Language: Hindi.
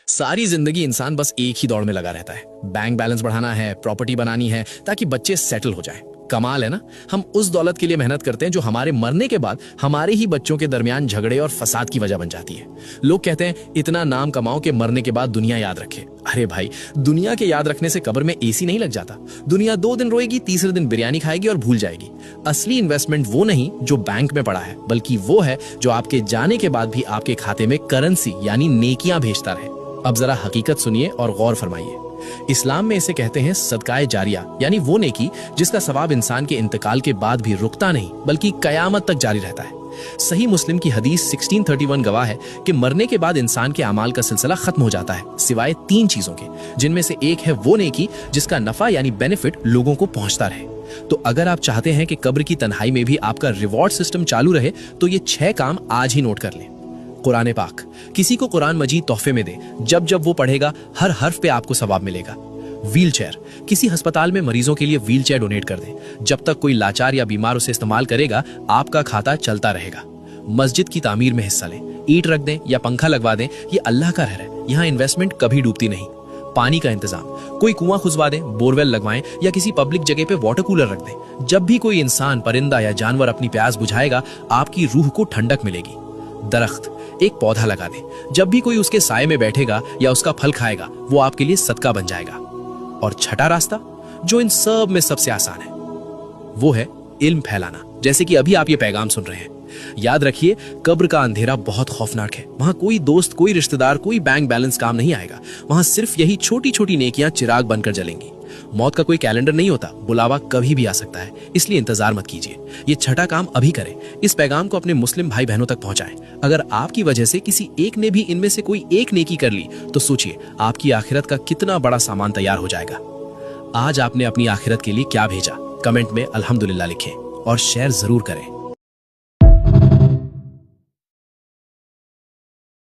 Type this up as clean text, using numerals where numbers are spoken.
सारी जिंदगी इंसान बस एक ही दौड़ में लगा रहता है। बैंक बैलेंस बढ़ाना है, प्रॉपर्टी बनानी है ताकि बच्चे सेटल हो जाएं। कमाल है ना। हम उस दौलत के लिए मेहनत करते हैं जो हमारे मरने के बाद हमारे ही बच्चों के दरमियान झगड़े और फसाद की वजह बन जाती है। लोग कहते हैं इतना नाम कमाओ कि मरने के बाद दुनिया याद रखे। अरे भाई, दुनिया के याद रखने से कब्र में एसी नहीं लग जाता। दुनिया 2 दिन रोएगी, तीसरे दिन बिरयानी खाएगी और भूल जाएगी। असली इन्वेस्टमेंट वो नहीं जो बैंक में पड़ा है, बल्कि वो है जो आपके जाने के बाद भी आपके खाते में करेंसी यानी नेकियां भेजता रहे। अब जरा हकीकत सुनिए और गौर फरमाइए। इस्लाम में इसे कहते हैं सदकाए जारिया, यानी वो नेकी जिसका सवाब इंसान के इंतकाल के बाद भी रुकता नहीं बल्कि कयामत तक जारी रहता है। सही मुस्लिम की हदीस 1631 गवाह है कि मरने के बाद इंसान के अमाल का सिलसिला खत्म हो जाता है, सिवाय 3 चीजों के, जिनमें से एक है वो नेकी जिसका नफा यानी बेनिफिट लोगों को पहुंचता रहे। तो अगर आप चाहते हैं कि कब्र की तन्हाई में भी आपका रिवॉर्ड सिस्टम चालू रहे तो ये 6 काम आज ही नोट कर लें। कुरान पाक, किसी को कुरान मजीद तोहफे में दे। जब जब वो पढ़ेगा हर हर्फ पे आपको सवाब मिलेगा। व्हील चेयर, किसी अस्पताल में मरीजों के लिए व्हील चेयर डोनेट कर दें। जब तक कोई लाचार या बीमार उसे इस्तेमाल करेगा आपका खाता चलता रहेगा। मस्जिद की तामीर में हिस्सा लें, ईंट रख दें या पंखा लगवा दें, ये अल्लाह का घर है, यहाँ इन्वेस्टमेंट कभी डूबती नहीं। पानी का इंतजाम, कोई कुआं खुदवा दें, बोरवेल लगवाएं या किसी पब्लिक जगह पे वाटर कूलर रख दें। जब भी कोई इंसान, परिंदा या जानवर अपनी प्यास बुझाएगा आपकी रूह को ठंडक मिलेगी। दरख्त, एक पौधा लगा दें। जब भी कोई उसके साए में बैठेगा या उसका फल खाएगा वो आपके लिए सदका बन जाएगा। और छठा रास्ता, जो इन सब में सबसे आसान है, वो है इल्म फैलाना। जैसे कि अभी आप ये पैगाम सुन रहे हैं। याद रखिए, कब्र का अंधेरा बहुत खौफनाक है। वहां कोई दोस्त, कोई रिश्तेदार, कोई बैंक बैलेंस काम नहीं आएगा। वहां सिर्फ यही छोटी छोटी नेकियां चिराग बनकर जलेंगी। मौत का कोई कैलेंडर नहीं होता, बुलावा कभी भी आ सकता है, इसलिए इंतजार मत कीजिए। ये छठा काम अभी करें। इस पैगाम को अपने मुस्लिम भाई बहनों तक पहुंचाएं। अगर आपकी वजह से किसी एक ने भी इनमें से कोई एक नेकी कर ली तो सोचिए आपकी आखिरत का कितना बड़ा सामान तैयार हो जाएगा। आज आपने अपनी आखिरत के लिए क्या भेजा? कमेंट में अल्हम्दुलिल्लाह लिखें और शेयर जरूर करें।